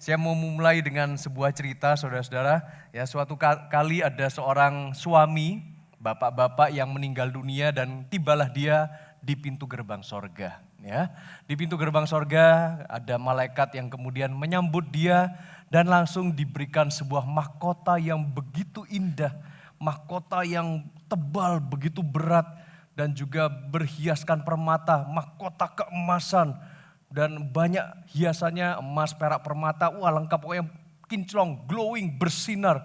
Saya mau memulai dengan sebuah cerita, saudara-saudara. Ya, suatu kali ada seorang suami, bapak-bapak yang meninggal dunia dan tibalah dia di pintu gerbang sorga. Ya, di pintu gerbang sorga ada malaikat yang kemudian menyambut dia dan langsung diberikan sebuah mahkota yang begitu indah, mahkota yang tebal, begitu berat dan juga berhiaskan permata, mahkota keemasan. Dan banyak hiasannya emas, perak, permata, wah lengkap pokoknya kinclong, glowing, bersinar.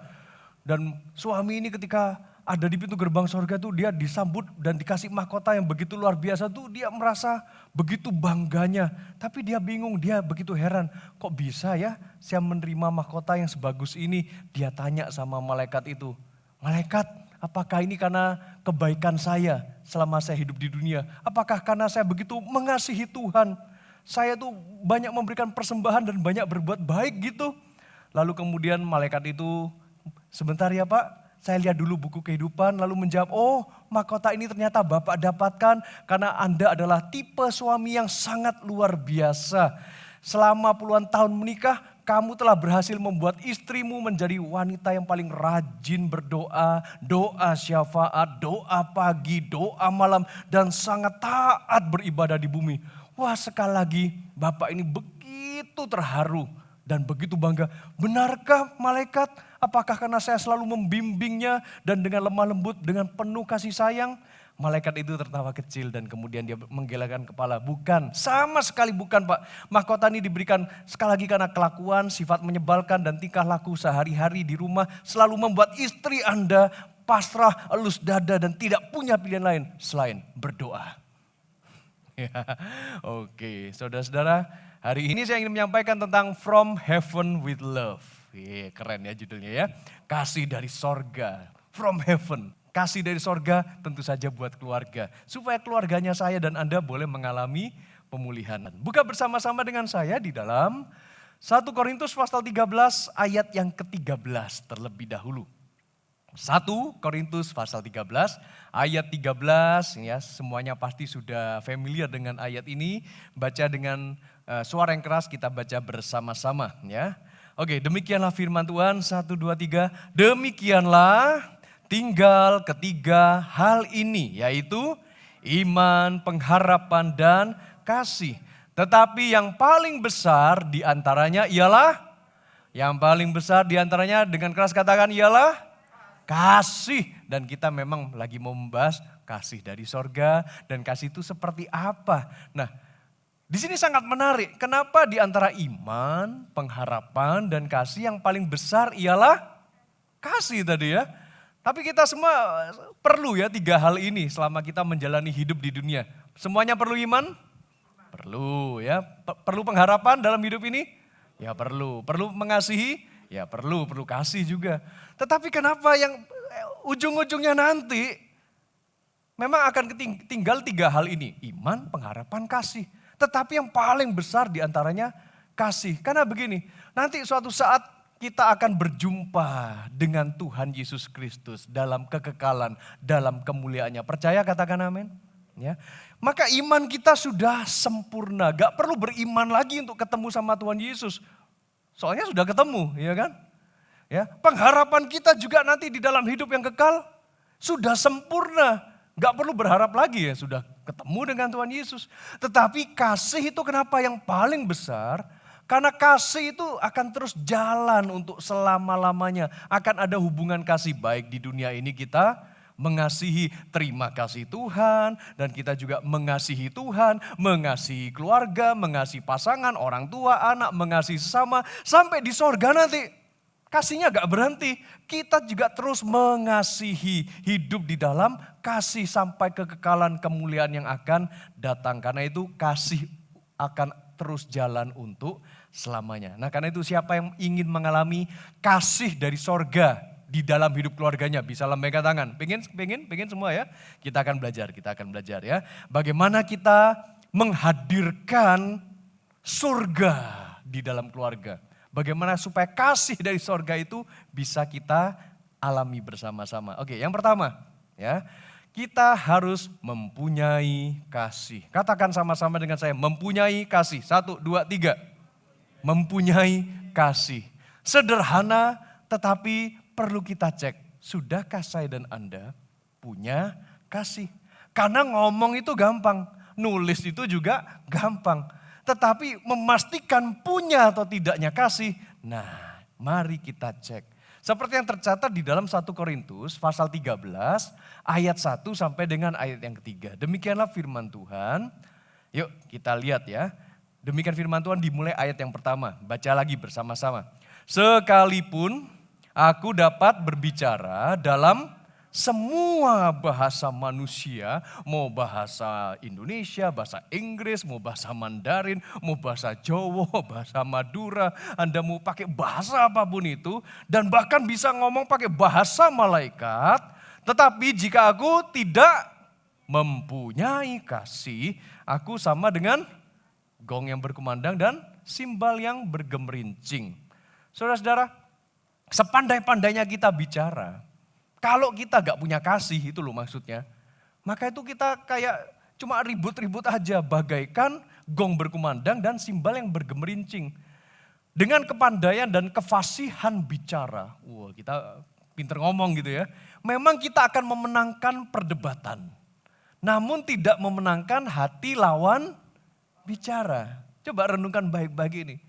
Dan suami ini ketika ada di pintu gerbang sorga tuh dia disambut dan dikasih mahkota yang begitu luar biasa tuh dia merasa begitu bangganya. Tapi dia bingung, dia begitu heran, kok bisa ya saya menerima mahkota yang sebagus ini. Dia tanya sama malaikat itu, malaikat apakah ini karena kebaikan saya selama saya hidup di dunia? Apakah karena saya begitu mengasihi Tuhan? Saya tuh banyak memberikan persembahan dan banyak berbuat baik gitu. Lalu kemudian malaikat itu, sebentar ya Pak, saya lihat dulu buku kehidupan lalu menjawab, oh mahkota ini ternyata Bapak dapatkan karena Anda adalah tipe suami yang sangat luar biasa. Selama puluhan tahun menikah, kamu telah berhasil membuat istrimu menjadi wanita yang paling rajin berdoa, doa syafaat, doa pagi, doa malam, dan sangat taat beribadah di bumi. Wah sekali lagi Bapak ini begitu terharu dan begitu bangga. Benarkah malaikat? Apakah karena saya selalu membimbingnya dan dengan lemah lembut, dengan penuh kasih sayang? Malaikat itu tertawa kecil dan kemudian dia menggelengkan kepala. Bukan, sama sekali bukan Pak. Mahkota ini diberikan sekali lagi karena kelakuan, sifat menyebalkan dan tingkah laku sehari-hari di rumah selalu membuat istri Anda pasrah, elus dada dan tidak punya pilihan lain selain berdoa. Ya, oke, saudara-saudara, hari ini saya ingin menyampaikan tentang From Heaven with Love. Keren ya judulnya ya, kasih dari sorga, From Heaven. Kasih dari sorga tentu saja buat keluarga, supaya keluarganya saya dan Anda boleh mengalami pemulihan. Buka bersama-sama dengan saya di dalam 1 Korintus pasal 13 ayat yang ke-13 terlebih dahulu. 1 Korintus pasal 13 ayat 13 ya, semuanya pasti sudah familiar dengan ayat ini. Baca dengan suara yang keras, kita baca bersama-sama ya. Oke, demikianlah firman Tuhan, 1, 2, 3. Demikianlah tinggal ketiga hal ini, yaitu iman, pengharapan, dan kasih. Tetapi yang paling besar diantaranya ialah, dengan keras katakan ialah kasih. Dan kita memang lagi mau membahas kasih dari sorga dan kasih itu seperti apa. Nah, di sini sangat menarik. Kenapa di antara iman, pengharapan, dan kasih yang paling besar ialah kasih tadi ya. Tapi kita semua perlu ya 3 hal ini selama kita menjalani hidup di dunia. Semuanya perlu iman? Perlu ya. Perlu pengharapan dalam hidup ini? Ya perlu. Perlu mengasihi? Ya perlu kasih juga. Tetapi kenapa yang ujung-ujungnya nanti memang akan tinggal 3 hal ini. Iman, pengharapan, kasih. Tetapi yang paling besar diantaranya kasih. Karena begini, nanti suatu saat kita akan berjumpa dengan Tuhan Yesus Kristus dalam kekekalan, dalam kemuliaannya. Percaya katakan amin. Ya. Maka iman kita sudah sempurna. Gak perlu beriman lagi untuk ketemu sama Tuhan Yesus. Soalnya sudah ketemu, ya kan? Ya, pengharapan kita juga nanti di dalam hidup yang kekal sudah sempurna. Gak perlu berharap lagi ya, sudah ketemu dengan Tuhan Yesus. Tetapi kasih itu kenapa yang paling besar? Karena kasih itu akan terus jalan untuk selama-lamanya. Akan ada hubungan kasih baik di dunia ini kita mengasihi, terima kasih Tuhan, dan kita juga mengasihi Tuhan, mengasihi keluarga, mengasihi pasangan, orang tua, anak, mengasihi sesama, sampai di sorga nanti. Kasihnya gak berhenti, kita juga terus mengasihi, hidup di dalam kasih sampai kekekalan kemuliaan yang akan datang. Karena itu kasih akan terus jalan untuk selamanya. Nah karena itu siapa yang ingin mengalami kasih dari sorga di dalam hidup keluarganya, bisa lambaikan tangan. Pengen semua ya. Kita akan belajar ya. Bagaimana kita menghadirkan surga di dalam keluarga. Bagaimana supaya kasih dari sorga itu bisa kita alami bersama-sama. Oke, yang pertama ya, kita harus mempunyai kasih. Katakan sama-sama dengan saya, mempunyai kasih. 1, 2, 3. Mempunyai kasih. Sederhana tetapi perlu kita cek. Sudahkah saya dan Anda punya kasih? Karena ngomong itu gampang, nulis itu juga gampang. Tetapi memastikan punya atau tidaknya kasih, nah mari kita cek. Seperti yang tercatat di dalam 1 Korintus pasal 13 ayat 1 sampai dengan ayat yang ketiga. Demikianlah firman Tuhan. Yuk kita lihat ya. Demikian firman Tuhan dimulai ayat yang pertama. Baca lagi bersama-sama. Sekalipun aku dapat berbicara dalam semua bahasa manusia, mau bahasa Indonesia, bahasa Inggris, mau bahasa Mandarin, mau bahasa Jawa, bahasa Madura, Anda mau pakai bahasa apapun itu, dan bahkan bisa ngomong pakai bahasa malaikat, tetapi jika aku tidak mempunyai kasih, aku sama dengan gong yang berkumandang dan simbal yang bergemerincing. Saudara-saudara, sepandai-pandainya kita bicara, kalau kita gak punya kasih, itu loh maksudnya. Maka itu kita kayak cuma ribut-ribut aja, bagaikan gong berkumandang dan simbal yang bergemerincing. Dengan kepandaian dan kefasihan bicara, wah kita pinter ngomong gitu ya. Memang kita akan memenangkan perdebatan. Namun tidak memenangkan hati lawan bicara. Coba renungkan baik-baik ini.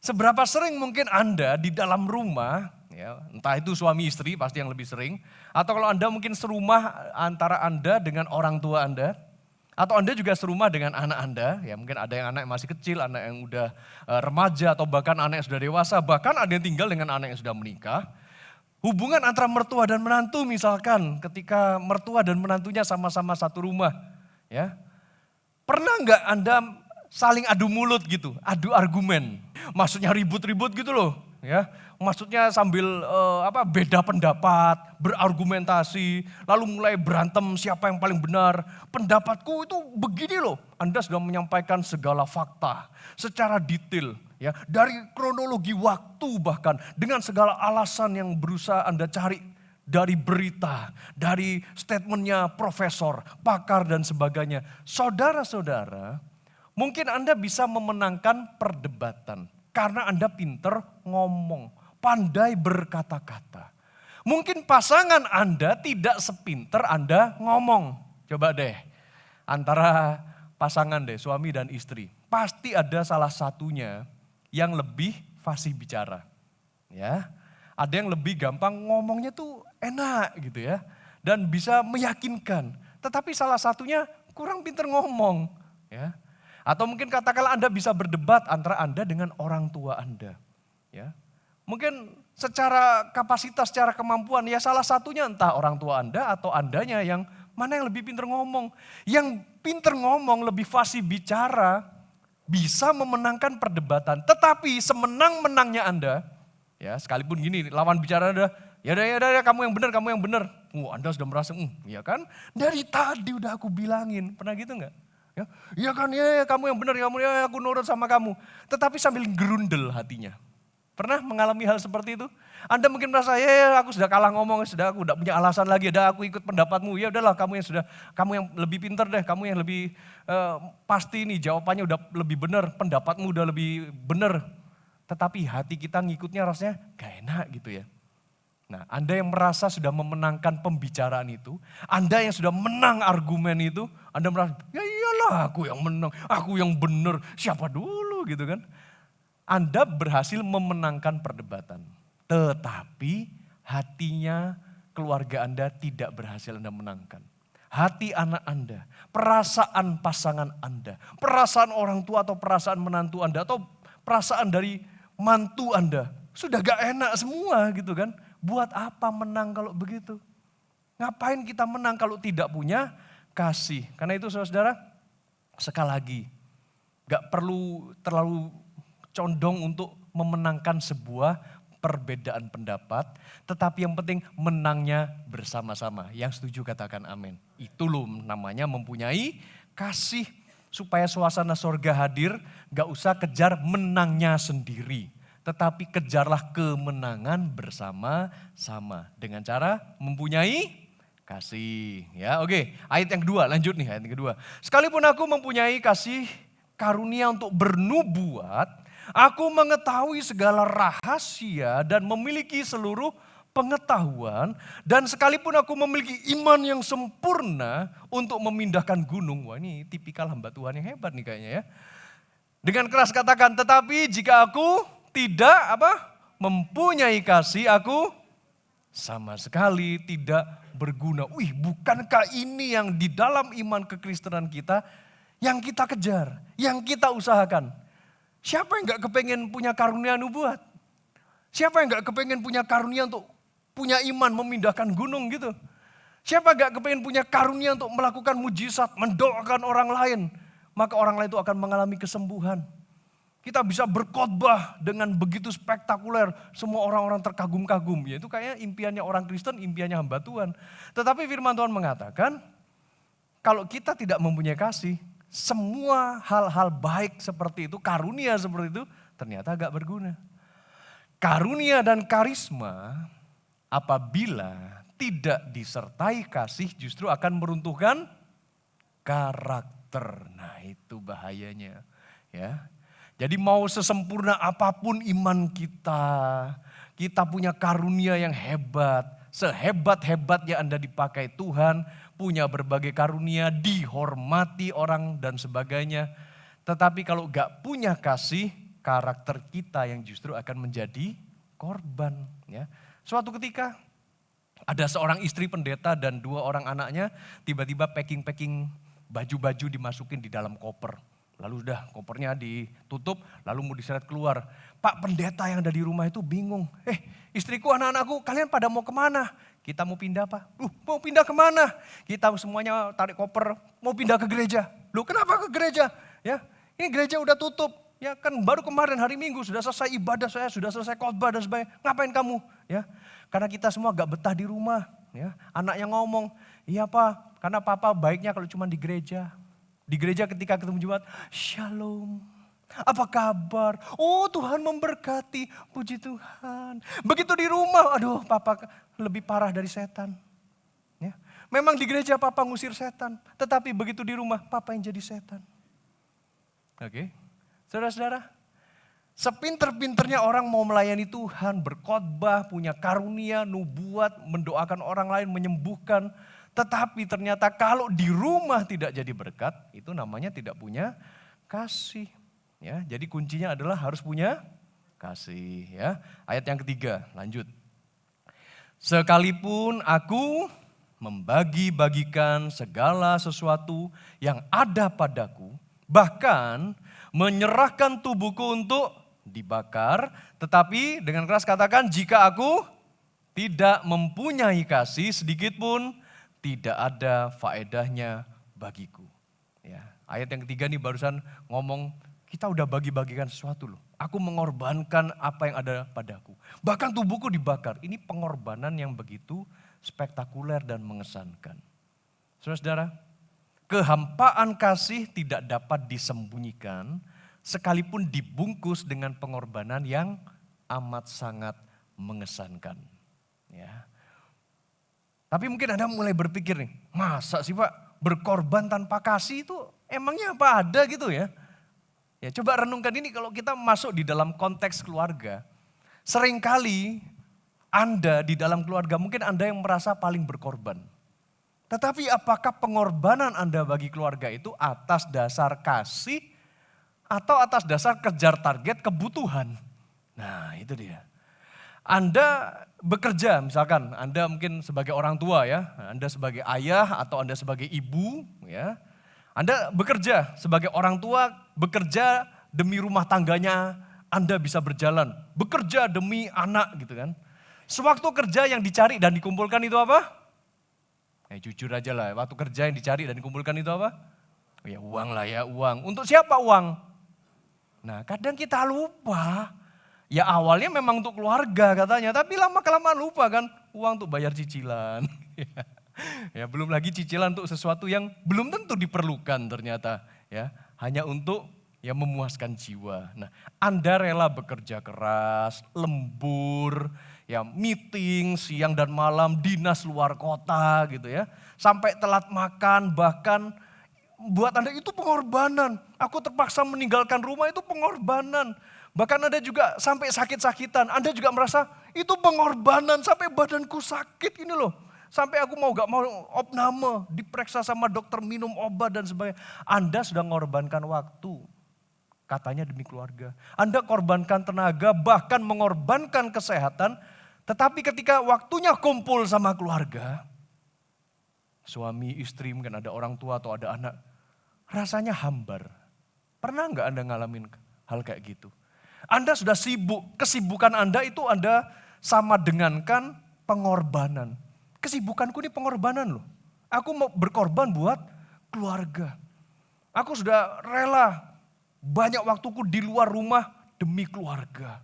Seberapa sering mungkin Anda di dalam rumah, ya, entah itu suami istri pasti yang lebih sering, atau kalau Anda mungkin serumah antara Anda dengan orang tua Anda, atau Anda juga serumah dengan anak Anda, ya mungkin ada yang anak yang masih kecil, anak yang udah remaja, atau bahkan anak yang sudah dewasa, bahkan ada yang tinggal dengan anak yang sudah menikah. Hubungan antara mertua dan menantu misalkan ketika mertua dan menantunya sama-sama satu rumah, ya. Pernah nggak Anda saling adu mulut gitu, adu argumen, maksudnya ribut-ribut gitu loh, ya. Maksudnya sambil beda pendapat, berargumentasi, lalu mulai berantem siapa yang paling benar. Pendapatku itu begini loh, Anda sudah menyampaikan segala fakta secara detail, ya, dari kronologi waktu bahkan dengan segala alasan yang berusaha Anda cari dari berita, dari statementnya profesor, pakar dan sebagainya. Saudara-saudara, mungkin Anda bisa memenangkan perdebatan karena Anda pinter ngomong, pandai berkata-kata. Mungkin pasangan Anda tidak sepinter Anda ngomong. Coba deh, antara pasangan deh, suami dan istri. Pasti ada salah satunya yang lebih fasih bicara. Ya, ada yang lebih gampang ngomongnya tuh enak gitu ya. Dan bisa meyakinkan. Tetapi salah satunya kurang pinter ngomong. Ya. Atau mungkin katakanlah Anda bisa berdebat antara Anda dengan orang tua Anda. Ya. Mungkin secara kapasitas, secara kemampuan, ya salah satunya entah orang tua Anda atau Andanya yang mana yang lebih pinter ngomong. Yang pinter ngomong, lebih fasih bicara, bisa memenangkan perdebatan. Tetapi semenang-menangnya Anda, ya sekalipun gini, lawan bicara Anda, ya kamu yang benar. Anda sudah merasa, ya kan? Dari tadi udah aku bilangin, pernah gitu enggak? Ya kan, ya kamu yang benar, ya aku nurut sama kamu. Tetapi sambil gerundel hatinya. Pernah mengalami hal seperti itu? Anda mungkin merasa, ya aku sudah kalah ngomong, aku udah punya alasan lagi, aku ikut pendapatmu. Ya udahlah, kamu yang lebih pintar deh, kamu yang lebih pasti nih jawabannya udah lebih benar, pendapatmu udah lebih benar. Tetapi hati kita ngikutnya rasanya gak enak gitu ya. Nah, Anda yang merasa sudah memenangkan pembicaraan itu, Anda yang sudah menang argumen itu, Anda merasa, ya iyalah aku yang menang, aku yang benar, siapa dulu gitu kan. Anda berhasil memenangkan perdebatan. Tetapi hatinya keluarga Anda tidak berhasil Anda menangkan. Hati anak Anda, perasaan pasangan Anda, perasaan orang tua atau perasaan menantu Anda, atau perasaan dari mantu Anda. Sudah gak enak semua gitu kan. Buat apa menang kalau begitu? Ngapain kita menang kalau tidak punya kasih? Karena itu saudara, sekali lagi, gak perlu terlalu condong untuk memenangkan sebuah perbedaan pendapat, tetapi yang penting menangnya bersama-sama. Yang setuju katakan amin. Itu loh namanya mempunyai kasih, supaya suasana sorga hadir, gak usah kejar menangnya sendiri. Tetapi kejarlah kemenangan bersama-sama dengan cara mempunyai kasih. Ya, oke. Ayat yang kedua, lanjut nih ayat yang kedua. Sekalipun aku mempunyai kasih karunia untuk bernubuat Aku mengetahui segala rahasia dan memiliki seluruh pengetahuan. Dan sekalipun aku memiliki iman yang sempurna untuk memindahkan gunung. Wah, ini tipikal hamba Tuhan yang hebat nih kayaknya ya. Dengan keras katakan, tetapi jika aku tidak mempunyai kasih, aku sama sekali tidak berguna. Wih, bukankah ini yang di dalam iman kekristenan kita yang kita kejar, yang kita usahakan? Siapa yang gak kepengen punya karunia nubuat? Siapa yang gak kepengen punya karunia untuk punya iman memindahkan gunung gitu? Siapa gak kepengen punya karunia untuk melakukan mujizat, mendoakan orang lain? Maka orang lain itu akan mengalami kesembuhan. Kita bisa berkhotbah dengan begitu spektakuler, semua orang-orang terkagum-kagum. Ya, itu kayaknya impiannya orang Kristen, impiannya hamba Tuhan. Tetapi firman Tuhan mengatakan, kalau kita tidak mempunyai kasih, semua hal-hal baik seperti itu, karunia seperti itu, ternyata gak berguna. Karunia dan karisma apabila tidak disertai kasih justru akan meruntuhkan karakter. Nah, itu bahayanya, ya. Jadi mau sesempurna apapun iman kita punya karunia yang hebat, sehebat-hebatnya Anda dipakai Tuhan, punya berbagai karunia, dihormati orang dan sebagainya. Tetapi kalau gak punya kasih, karakter kita yang justru akan menjadi korban. Ya. Suatu ketika ada seorang istri pendeta dan 2 orang anaknya tiba-tiba packing baju-baju dimasukin di dalam koper. Lalu udah kopernya ditutup, lalu mau diseret keluar. Pak pendeta yang ada di rumah itu bingung. Istriku, anak-anakku, kalian pada mau kemana? Kita mau pindah Pak. Mau pindah kemana? Kita semuanya tarik koper, mau pindah ke gereja. Loh kenapa ke gereja? Ya, ini gereja udah tutup. Ya kan baru kemarin hari Minggu sudah selesai ibadah saya, sudah selesai khotbah dan sebagainya. Ngapain kamu? Ya, karena kita semua gak betah di rumah. Ya, anaknya ngomong, iya Pak, karena papa baiknya kalau cuma di gereja. Di gereja ketika ketemu Jumat, shalom. Apa kabar? Oh Tuhan memberkati, puji Tuhan. Begitu di rumah, aduh papa lebih parah dari setan. Ya. Memang di gereja papa ngusir setan. Tetapi begitu di rumah, papa yang jadi setan. Oke, saudara-saudara. Sepinter-pinternya orang mau melayani Tuhan, berkhotbah, punya karunia, nubuat, mendoakan orang lain, menyembuhkan. Tetapi ternyata kalau di rumah tidak jadi berkat, itu namanya tidak punya kasih. Ya, jadi kuncinya adalah harus punya kasih. Ya. Ayat yang ketiga, lanjut. Sekalipun aku membagi-bagikan segala sesuatu yang ada padaku, bahkan menyerahkan tubuhku untuk dibakar, tetapi dengan keras katakan, jika aku tidak mempunyai kasih sedikit pun, tidak ada faedahnya bagiku. Ya, ayat yang ketiga nih barusan ngomong, kita udah bagi-bagikan sesuatu loh. Aku mengorbankan apa yang ada padaku. Bahkan tubuhku dibakar. Ini pengorbanan yang begitu spektakuler dan mengesankan. Saudara-saudara, kehampaan kasih tidak dapat disembunyikan sekalipun dibungkus dengan pengorbanan yang amat sangat mengesankan. Ya. Tapi mungkin Anda mulai berpikir nih, masa sih Pak berkorban tanpa kasih itu emangnya apa ada gitu ya? Ya coba renungkan ini kalau kita masuk di dalam konteks keluarga. Seringkali Anda di dalam keluarga mungkin Anda yang merasa paling berkorban. Tetapi apakah pengorbanan Anda bagi keluarga itu atas dasar kasih atau atas dasar kejar target kebutuhan? Nah itu dia. Anda bekerja, misalkan Anda mungkin sebagai orang tua ya, Anda sebagai ayah atau Anda sebagai ibu ya. Anda bekerja sebagai orang tua, bekerja demi rumah tangganya Anda bisa berjalan. Bekerja demi anak gitu kan. Sewaktu kerja yang dicari dan dikumpulkan itu apa? Jujur aja lah, waktu kerja yang dicari dan dikumpulkan itu apa? Ya uang lah ya, uang. Untuk siapa uang? Nah kadang kita lupa. Ya awalnya memang untuk keluarga katanya, tapi lama-kelamaan lupa kan uang untuk bayar cicilan. Ya belum lagi cicilan untuk sesuatu yang belum tentu diperlukan ternyata. Ya hanya untuk ya memuaskan jiwa. Nah Anda rela bekerja keras, lembur, ya meeting siang dan malam, dinas luar kota gitu ya. Sampai telat makan bahkan buat Anda itu pengorbanan. Aku terpaksa meninggalkan rumah itu pengorbanan. Bahkan Anda juga sampai sakit-sakitan. Anda juga merasa itu pengorbanan sampai badanku sakit ini loh. Sampai aku gak mau opname, diperiksa sama dokter, minum obat dan sebagainya. Anda sudah mengorbankan waktu. Katanya demi keluarga. Anda korbankan tenaga, bahkan mengorbankan kesehatan. Tetapi ketika waktunya kumpul sama keluarga, suami, istri, mungkin ada orang tua atau ada anak, rasanya hambar. Pernah nggak Anda ngalamin hal kayak gitu? Anda sudah sibuk, kesibukan Anda itu Anda sama dengankan pengorbanan. Kesibukanku ini pengorbanan loh. Aku mau berkorban buat keluarga. Aku sudah rela banyak waktuku di luar rumah demi keluarga.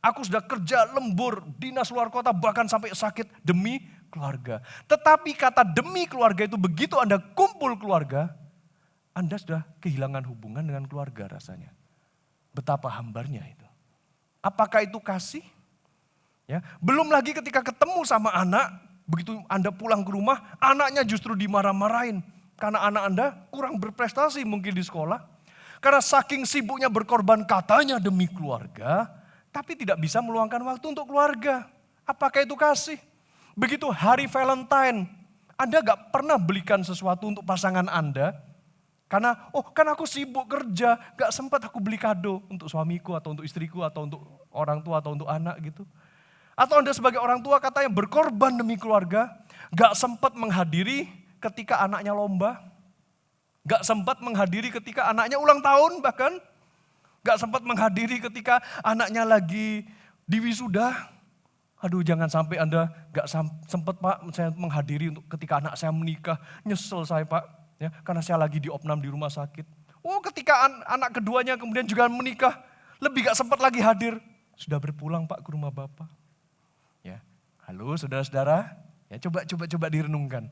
Aku sudah kerja lembur, dinas luar kota, bahkan sampai sakit demi keluarga. Tetapi kata demi keluarga itu begitu Anda kumpul keluarga, Anda sudah kehilangan hubungan dengan keluarga rasanya. Betapa hambarnya itu. Apakah itu kasih? Ya, belum lagi ketika ketemu sama anak, begitu Anda pulang ke rumah, anaknya justru dimarah-marahin. Karena anak Anda kurang berprestasi mungkin di sekolah. Karena saking sibuknya berkorban katanya demi keluarga, tapi tidak bisa meluangkan waktu untuk keluarga. Apakah itu kasih? Begitu hari Valentine, Anda gak pernah belikan sesuatu untuk pasangan Anda. Karena, kan aku sibuk kerja, gak sempat aku beli kado untuk suamiku atau untuk istriku atau untuk orang tua atau untuk anak gitu. Atau Anda sebagai orang tua katanya berkorban demi keluarga, gak sempat menghadiri ketika anaknya lomba. Gak sempat menghadiri ketika anaknya ulang tahun bahkan. Gak sempat menghadiri ketika anaknya lagi di wisuda. Aduh jangan sampai Anda gak sempat Pak saya menghadiri untuk ketika anak saya menikah. Nyesel saya Pak, ya, karena saya lagi diopnam di rumah sakit. Ketika anak keduanya kemudian juga menikah, lebih gak sempat lagi hadir. Sudah berpulang Pak ke rumah Bapak. Ya, halo saudara-saudara, ya coba direnungkan.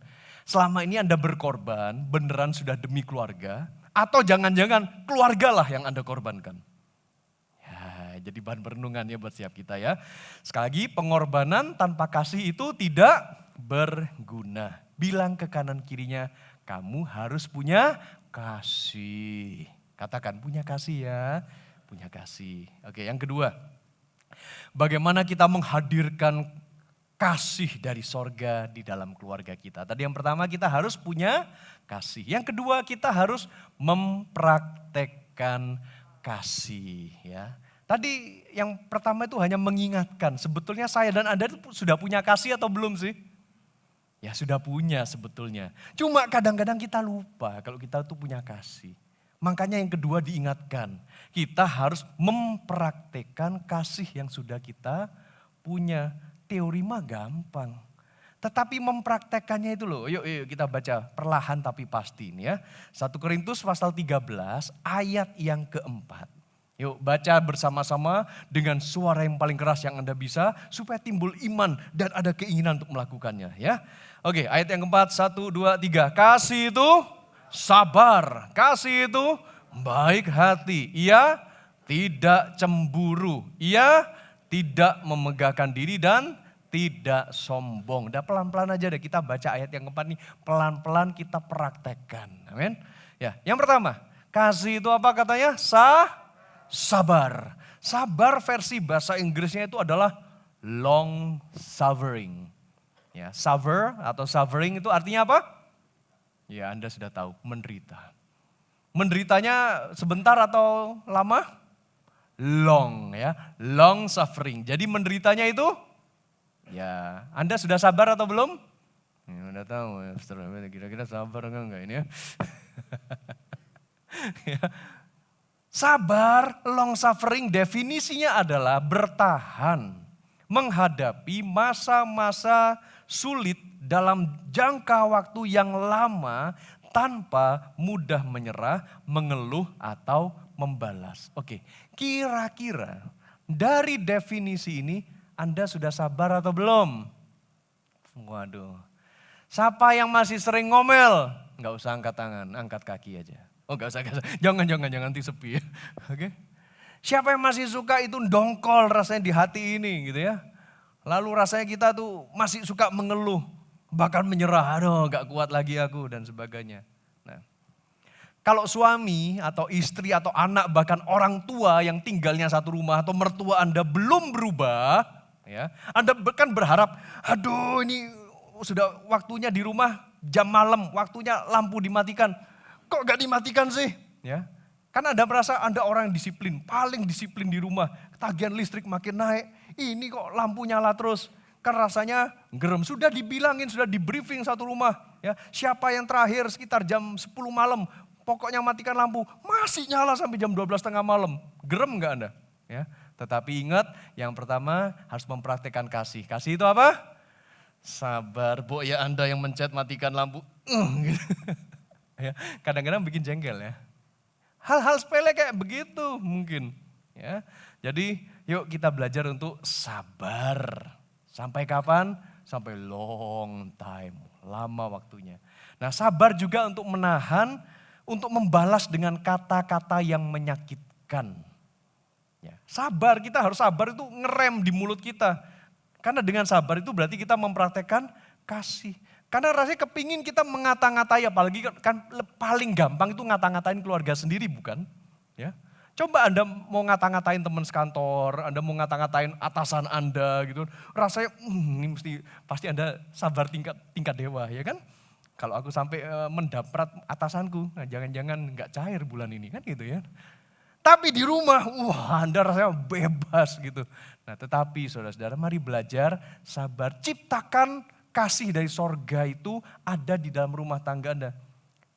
Selama ini Anda berkorban, beneran sudah demi keluarga, atau jangan-jangan keluarga lah yang Anda korbankan. Ya, jadi bahan perenungan ya buat siap kita ya. Sekali lagi, pengorbanan tanpa kasih itu tidak berguna. Bilang ke kanan kirinya, kamu harus punya kasih. Katakan punya kasih ya, punya kasih. Oke, yang kedua, bagaimana kita menghadirkan kasih dari sorga di dalam keluarga kita. Tadi yang pertama kita harus punya kasih. Yang kedua kita harus mempraktekkan kasih. Ya. Tadi yang pertama itu hanya mengingatkan. Sebetulnya saya dan Anda itu sudah punya kasih atau belum sih? Ya sudah punya sebetulnya. Cuma kadang-kadang kita lupa kalau kita tuh punya kasih. Makanya yang kedua diingatkan. Kita harus mempraktekkan kasih yang sudah kita punya. Teori mah gampang. Tetapi mempraktekannya itu loh, yuk kita baca perlahan tapi pasti ini ya. 1 Korintus pasal 13 ayat yang keempat. Yuk baca bersama-sama dengan suara yang paling keras yang Anda bisa. Supaya timbul iman dan ada keinginan untuk melakukannya ya. Oke ayat yang keempat, 1, 2, 3. Kasih itu sabar, kasih itu baik hati. Ia tidak cemburu, ia tidak memegahkan diri dan tidak sombong. Udah pelan-pelan aja deh kita baca ayat yang keempat nih. Pelan-pelan kita praktekkan. Amin. Ya, yang pertama, kasih itu apa katanya? Sabar. Sabar versi bahasa Inggrisnya itu adalah long suffering. Ya, suffer atau suffering itu artinya apa? Ya, Anda sudah tahu, menderita. Menderitanya sebentar atau lama? Long ya, long suffering. Jadi menderitanya itu, ya Anda sudah sabar atau belum? Ya, udah tahu ya, kira-kira sabar enggak ini ya. Ya. Sabar, long suffering definisinya adalah bertahan, menghadapi masa-masa sulit dalam jangka waktu yang lama tanpa mudah menyerah, mengeluh atau membalas. Oke, kira-kira dari definisi ini Anda sudah sabar atau belum? Waduh, siapa yang masih sering ngomel? Nggak usah angkat tangan, angkat kaki aja. Nggak usah, jangan nanti sepi ya. Oke. Siapa yang masih suka itu dongkol rasanya di hati ini gitu ya. Lalu rasanya kita tuh masih suka mengeluh, bahkan menyerah, aduh gak kuat lagi aku dan sebagainya. Nah, Kalau suami atau istri atau anak bahkan orang tua yang tinggalnya satu rumah atau mertua Anda belum berubah, ya, Anda kan berharap, aduh ini sudah waktunya di rumah jam malam, waktunya lampu dimatikan. Kok gak dimatikan sih? Ya, karena Anda merasa Anda orang yang disiplin, paling disiplin di rumah. Tagihan listrik makin naik, ini kok lampu nyala terus. Kan rasanya gerem, sudah dibilangin, sudah di briefing satu rumah. Ya, siapa yang terakhir sekitar jam 10 malam, pokoknya matikan lampu, masih nyala sampai jam 12 tengah malam. Gerem gak Anda? Ya, tetapi ingat, yang pertama harus mempraktekkan kasih. Kasih itu apa? Sabar, ya Anda yang mencet matikan lampu. Gitu. Ya, kadang-kadang bikin jengkel ya. Hal-hal sepele kayak begitu mungkin. Ya, jadi yuk kita belajar untuk sabar. Sampai kapan? Sampai long time, lama waktunya. Nah, sabar juga untuk menahan, untuk membalas dengan kata-kata yang menyakitkan. Ya, sabar, kita harus sabar itu ngerem di mulut kita. Karena dengan sabar itu berarti kita mempraktekkan kasih. Karena rasanya kepingin kita mengata-ngatai, apalagi kan paling gampang itu ngata-ngatain keluarga sendiri bukan? Ya. Coba Anda mau ngata-ngatain teman sekantor, Anda mau ngata-ngatain atasan Anda gitu. Rasanya ini pasti Anda sabar tingkat dewa ya kan? Kalau aku sampai mendaprat atasanku, nah jangan-jangan nggak cair bulan ini kan gitu ya. Tapi di rumah, wah Anda rasanya bebas gitu. Nah tetapi saudara-saudara mari belajar sabar. Ciptakan kasih dari sorga itu ada di dalam rumah tangga Anda.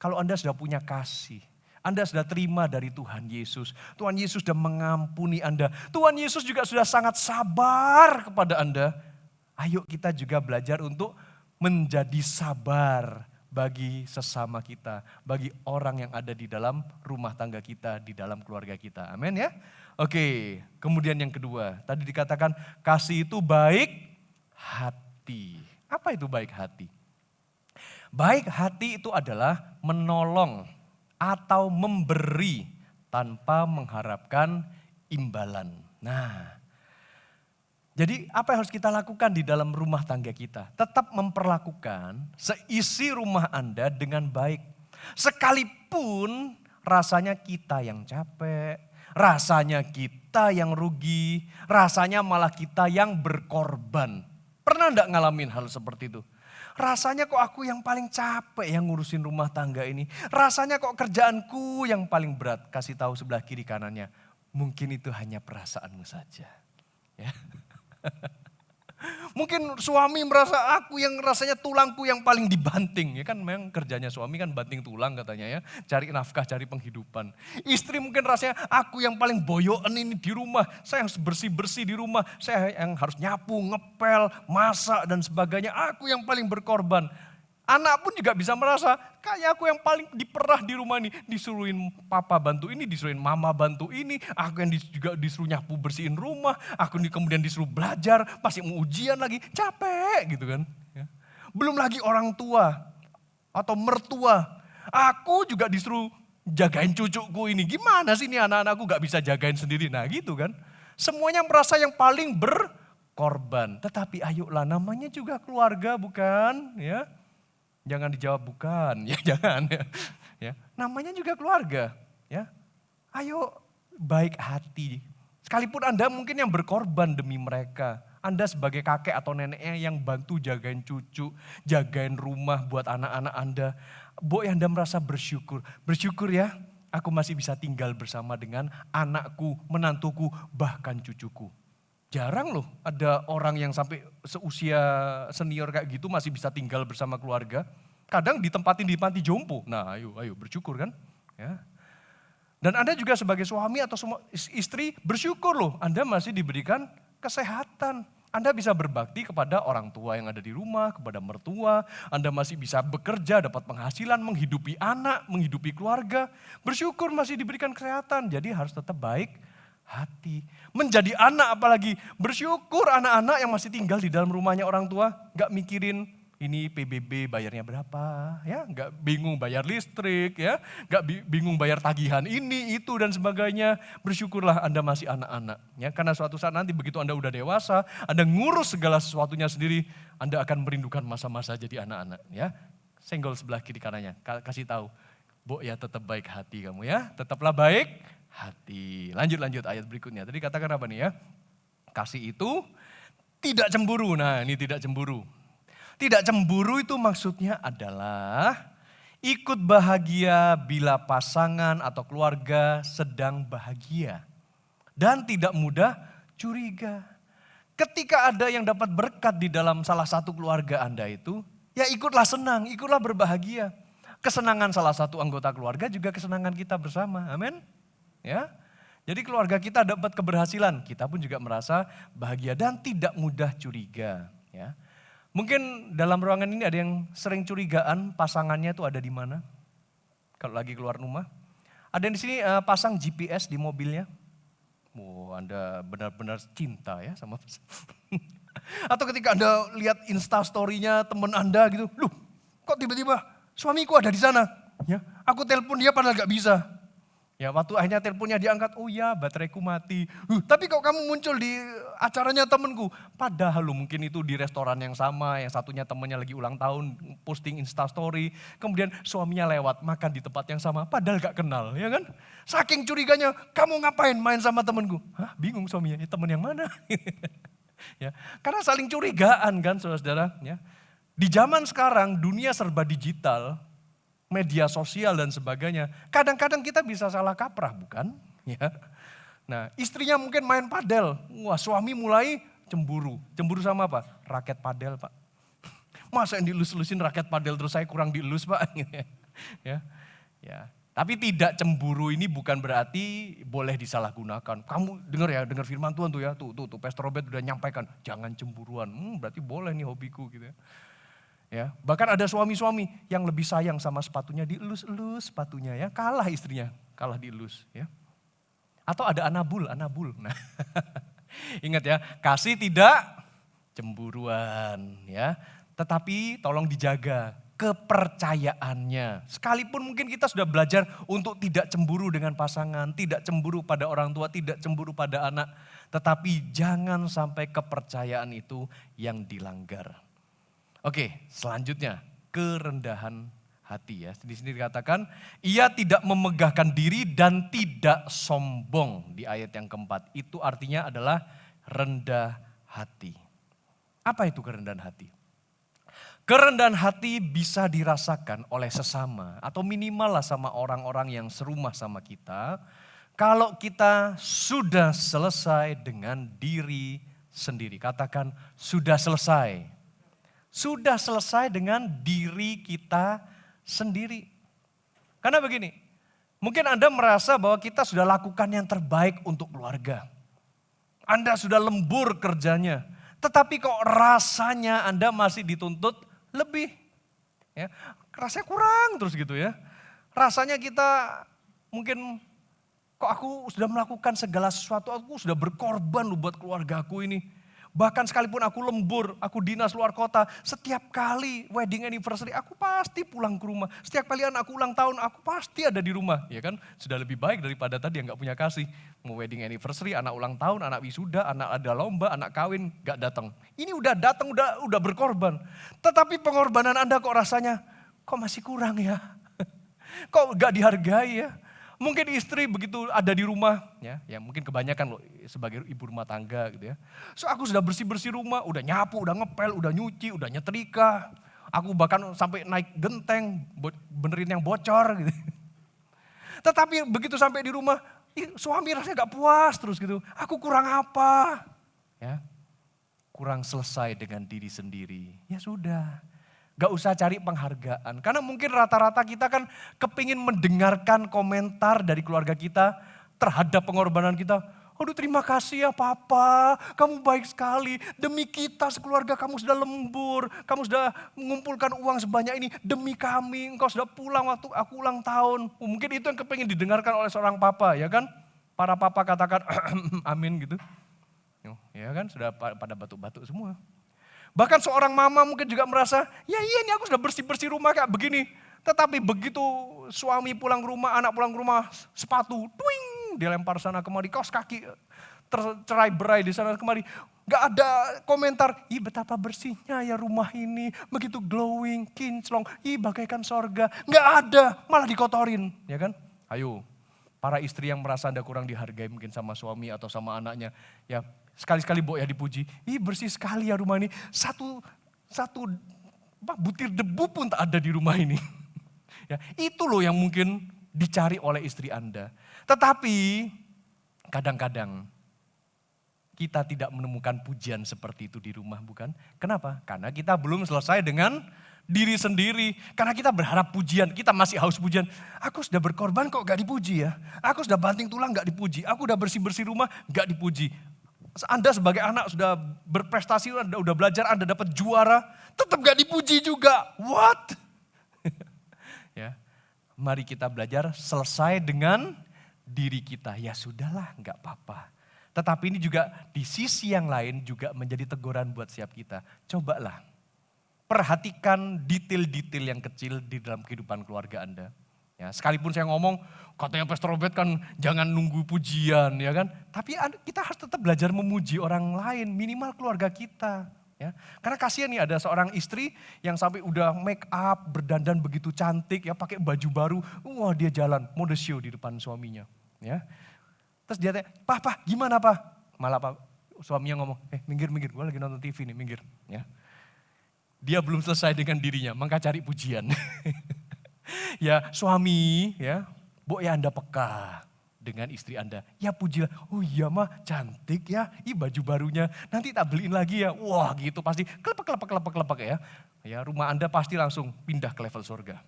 Kalau Anda sudah punya kasih, Anda sudah terima dari Tuhan Yesus. Tuhan Yesus sudah mengampuni Anda. Tuhan Yesus juga sudah sangat sabar kepada Anda. Ayo kita juga belajar untuk menjadi sabar bagi sesama kita, bagi orang yang ada di dalam rumah tangga kita, di dalam keluarga kita. Amin ya. Oke, kemudian yang kedua, tadi dikatakan kasih itu baik hati. Apa itu baik hati? Baik hati itu adalah menolong atau memberi tanpa mengharapkan imbalan. Nah, jadi apa yang harus kita lakukan di dalam rumah tangga kita? Tetap memperlakukan seisi rumah Anda dengan baik. Sekalipun rasanya kita yang capek, rasanya kita yang rugi, rasanya malah kita yang berkorban. Pernah enggak ngalamin hal seperti itu? Rasanya kok aku yang paling capek yang ngurusin rumah tangga ini. Rasanya kok kerjaanku yang paling berat. Kasih tahu sebelah kiri kanannya. Mungkin itu hanya perasaanmu saja. Ya. Mungkin suami merasa aku yang rasanya tulangku yang paling dibanting. Ya kan memang kerjanya suami kan banting tulang katanya ya. Cari nafkah, cari penghidupan. Istri mungkin rasanya aku yang paling boyoan ini di rumah. Saya harus bersih-bersih di rumah. Saya yang harus nyapu, ngepel, masak dan sebagainya. Aku yang paling berkorban. Anak pun juga bisa merasa, kayak aku yang paling diperah di rumah ini. Disuruhin papa bantu ini, disuruhin mama bantu ini. Aku yang juga disuruh nyapu bersihin rumah. Aku kemudian disuruh belajar, pasti mau ujian lagi. Capek gitu kan. Ya. Belum lagi orang tua atau mertua. Aku juga disuruh jagain cucuku ini. Gimana sih ini anak-anakku gak bisa jagain sendiri. Nah gitu kan. Semuanya merasa yang paling berkorban. Tetapi ayolah namanya juga keluarga bukan ya. Jangan dijawab bukan, ya jangan ya. Namanya juga keluarga, ya. Ayo baik hati. Sekalipun Anda mungkin yang berkorban demi mereka. Anda sebagai kakek atau neneknya yang bantu jagain cucu, jagain rumah buat anak-anak Anda. Anda merasa bersyukur. Bersyukur ya, aku masih bisa tinggal bersama dengan anakku, menantuku, bahkan cucuku. Jarang loh ada orang yang sampai seusia senior kayak gitu masih bisa tinggal bersama keluarga. Kadang ditempatin di panti jompo. Nah ayo bersyukur kan. Ya. Dan Anda juga sebagai suami atau istri bersyukur loh. Anda masih diberikan kesehatan. Anda bisa berbakti kepada orang tua yang ada di rumah, kepada mertua. Anda masih bisa bekerja, dapat penghasilan, menghidupi anak, menghidupi keluarga. Bersyukur masih diberikan kesehatan. Jadi harus tetap baik hati. Menjadi anak apalagi bersyukur anak-anak yang masih tinggal di dalam rumahnya orang tua. Gak mikirin ini PBB bayarnya berapa, ya, gak bingung bayar listrik, ya, gak bingung bayar tagihan ini, itu dan sebagainya. Bersyukurlah Anda masih anak-anak, ya, karena suatu saat nanti begitu Anda udah dewasa, Anda ngurus segala sesuatunya sendiri, Anda akan merindukan masa-masa jadi anak-anak, ya. Senggol sebelah kiri kanannya, kasih tahu, Bo ya tetap baik hati kamu ya, tetaplah baik hati. Lanjut ayat berikutnya. Tadi katakan apa nih ya? Kasih itu tidak cemburu. Nah ini tidak cemburu. Tidak cemburu itu maksudnya adalah ikut bahagia bila pasangan atau keluarga sedang bahagia. Dan tidak mudah curiga. Ketika ada yang dapat berkat di dalam salah satu keluarga Anda itu, ya ikutlah senang, ikutlah berbahagia. Kesenangan salah satu anggota keluarga juga kesenangan kita bersama. Amin. Ya. Jadi keluarga kita dapat keberhasilan, kita pun juga merasa bahagia dan tidak mudah curiga. Ya. Mungkin dalam ruangan ini ada yang sering curigaan pasangannya itu ada di mana? Kalau lagi keluar rumah. Ada yang di sini pasang GPS di mobilnya. Oh, Anda benar-benar cinta ya sama Atau ketika Anda lihat Insta-story-nya teman Anda gitu. Loh, kok tiba-tiba suamiku ada di sana? Ya, aku telepon dia padahal gak bisa. Ya, waktu akhirnya teleponnya diangkat, oh ya bateraiku mati. Tapi kok kamu muncul di acaranya temenku? Padahal mungkin itu di restoran yang sama, yang satunya temennya lagi ulang tahun, posting Instastory. Kemudian suaminya lewat, makan di tempat yang sama, padahal gak kenal, ya kan? Saking curiganya, kamu ngapain main sama temenku? Hah, bingung suaminya, temen yang mana? Ya, karena saling curigaan kan saudara-saudara. Ya. Di zaman sekarang dunia serba digital, media sosial dan sebagainya. Kadang-kadang kita bisa salah kaprah bukan? Ya. Nah istrinya mungkin main padel. Wah suami mulai cemburu. Cemburu sama apa? Raket padel Pak. Masa yang dielus-elusin raket padel terus saya kurang dielus Pak. Ya. Ya. Tapi tidak cemburu ini bukan berarti boleh disalahgunakan. Kamu dengar firman Tuhan tuh ya. Tuh Pastor Robert udah nyampaikan. Jangan cemburuan. Berarti boleh nih hobiku gitu ya. Ya, bahkan ada suami-suami yang lebih sayang sama sepatunya, dielus-elus sepatunya ya, kalah istrinya, kalah dielus ya. Atau ada anabul. Nah, ingat ya, kasih tidak cemburuan ya, tetapi tolong dijaga kepercayaannya. Sekalipun mungkin kita sudah belajar untuk tidak cemburu dengan pasangan, tidak cemburu pada orang tua, tidak cemburu pada anak, tetapi jangan sampai kepercayaan itu yang dilanggar. Oke, selanjutnya kerendahan hati ya. Di sini dikatakan ia tidak memegahkan diri dan tidak sombong di ayat yang keempat. Itu artinya adalah rendah hati. Apa itu kerendahan hati? Kerendahan hati bisa dirasakan oleh sesama atau minimal lah sama orang-orang yang serumah sama kita. Kalau kita sudah selesai dengan diri sendiri. Katakan sudah selesai. Sudah selesai dengan diri kita sendiri. Karena begini, mungkin Anda merasa bahwa kita sudah lakukan yang terbaik untuk keluarga. Anda sudah lembur kerjanya, tetapi kok rasanya Anda masih dituntut lebih. Ya, rasanya kurang terus gitu ya. Rasanya kita mungkin kok aku sudah melakukan segala sesuatu, aku sudah berkorban loh buat keluargaku ini. Bahkan sekalipun aku lembur, aku dinas luar kota, setiap kali wedding anniversary aku pasti pulang ke rumah. Setiap kali aku ulang tahun aku pasti ada di rumah. Ya kan, sudah lebih baik daripada tadi yang gak punya kasih. Mau wedding anniversary, anak ulang tahun, anak wisuda, anak ada lomba, anak kawin, gak datang. Ini udah datang, udah berkorban. Tetapi pengorbanan Anda kok rasanya, kok masih kurang ya? Kok gak dihargai ya? Mungkin istri begitu ada di rumah, ya mungkin kebanyakan loh sebagai ibu rumah tangga gitu ya. So aku sudah bersih-bersih rumah, udah nyapu, udah ngepel, udah nyuci, udah nyetrika. Aku bahkan sampai naik genteng, benerin yang bocor gitu. Tetapi begitu sampai di rumah, suami rasanya gak puas terus gitu. Aku kurang apa? Ya, kurang selesai dengan diri sendiri. Ya sudah. Gak usah cari penghargaan. Karena mungkin rata-rata kita kan kepingin mendengarkan komentar dari keluarga kita terhadap pengorbanan kita. Aduh terima kasih ya papa, kamu baik sekali. Demi kita sekeluarga kamu sudah lembur, kamu sudah mengumpulkan uang sebanyak ini. Demi kami, engkau sudah pulang waktu aku ulang tahun. Mungkin itu yang kepingin didengarkan oleh seorang papa ya kan. Para papa katakan amin gitu. Ya kan sudah pada batuk-batuk semua. Bahkan seorang mama mungkin juga merasa, ya iya ini aku sudah bersih-bersih rumah kayak begini. Tetapi begitu suami pulang ke rumah, anak pulang ke rumah, sepatu, twing, dilempar sana kemari, kaos kaki tercerai berai di sana kemari. Gak ada komentar, ih betapa bersihnya ya rumah ini, begitu glowing, kinclong, ih bagaikan sorga. Gak ada, malah dikotorin, ya kan? Ayo, para istri yang merasa Anda kurang dihargai mungkin sama suami atau sama anaknya, ya sekali-sekali ya dipuji, ih bersih sekali ya rumah ini, satu butir debu pun tak ada di rumah ini. Ya, itu loh yang mungkin dicari oleh istri Anda. Tetapi kadang-kadang kita tidak menemukan pujian seperti itu di rumah, bukan? Kenapa? Karena kita belum selesai dengan diri sendiri. Karena kita berharap pujian, kita masih haus pujian. Aku sudah berkorban kok gak dipuji ya. Aku sudah banting tulang gak dipuji. Aku sudah bersih-bersih rumah gak dipuji. Anda sebagai anak sudah berprestasi, Anda udah belajar, Anda dapat juara. Tetap gak dipuji juga. What? Ya, mari kita belajar selesai dengan diri kita. Ya sudahlah, gak apa-apa. Tetapi ini juga di sisi yang lain juga menjadi teguran buat setiap kita. Cobalah perhatikan detail-detail yang kecil di dalam kehidupan keluarga Anda. Ya, sekalipun saya ngomong, katanya Pastor Robert kan jangan nunggu pujian, ya kan? Tapi kita harus tetap belajar memuji orang lain, minimal keluarga kita. Ya, karena kasihan nih ada seorang istri yang sampai udah make up, berdandan begitu cantik, ya pakai baju baru, wah dia jalan mode show di depan suaminya. Ya. Terus dia tanya, Pak, gimana Pak? Malah Pak, suaminya ngomong, minggir, gue lagi nonton TV nih, minggir. Ya. Dia belum selesai dengan dirinya, maka cari pujian. Ya suami, ya, ya Anda peka dengan istri Anda. Ya pujilah, oh iya mah cantik ya, baju barunya, nanti tak beliin lagi ya. Wah gitu pasti, kelepek ya. Ya rumah Anda pasti langsung pindah ke level surga.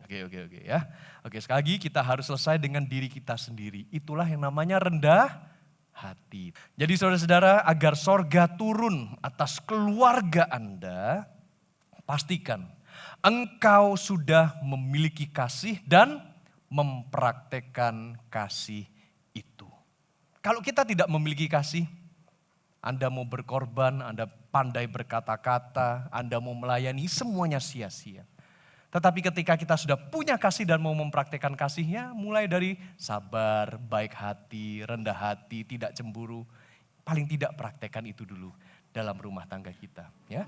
Oke ya. Oke sekali lagi kita harus selesai dengan diri kita sendiri. Itulah yang namanya rendah hati. Jadi saudara-saudara agar sorga turun atas keluarga Anda, pastikan engkau sudah memiliki kasih dan mempraktekkan kasih itu. Kalau kita tidak memiliki kasih, Anda mau berkorban, Anda pandai berkata-kata, Anda mau melayani, semuanya sia-sia. Tetapi ketika kita sudah punya kasih dan mau mempraktekkan kasihnya, mulai dari sabar, baik hati, rendah hati, tidak cemburu, paling tidak praktekkan itu dulu dalam rumah tangga kita. Ya.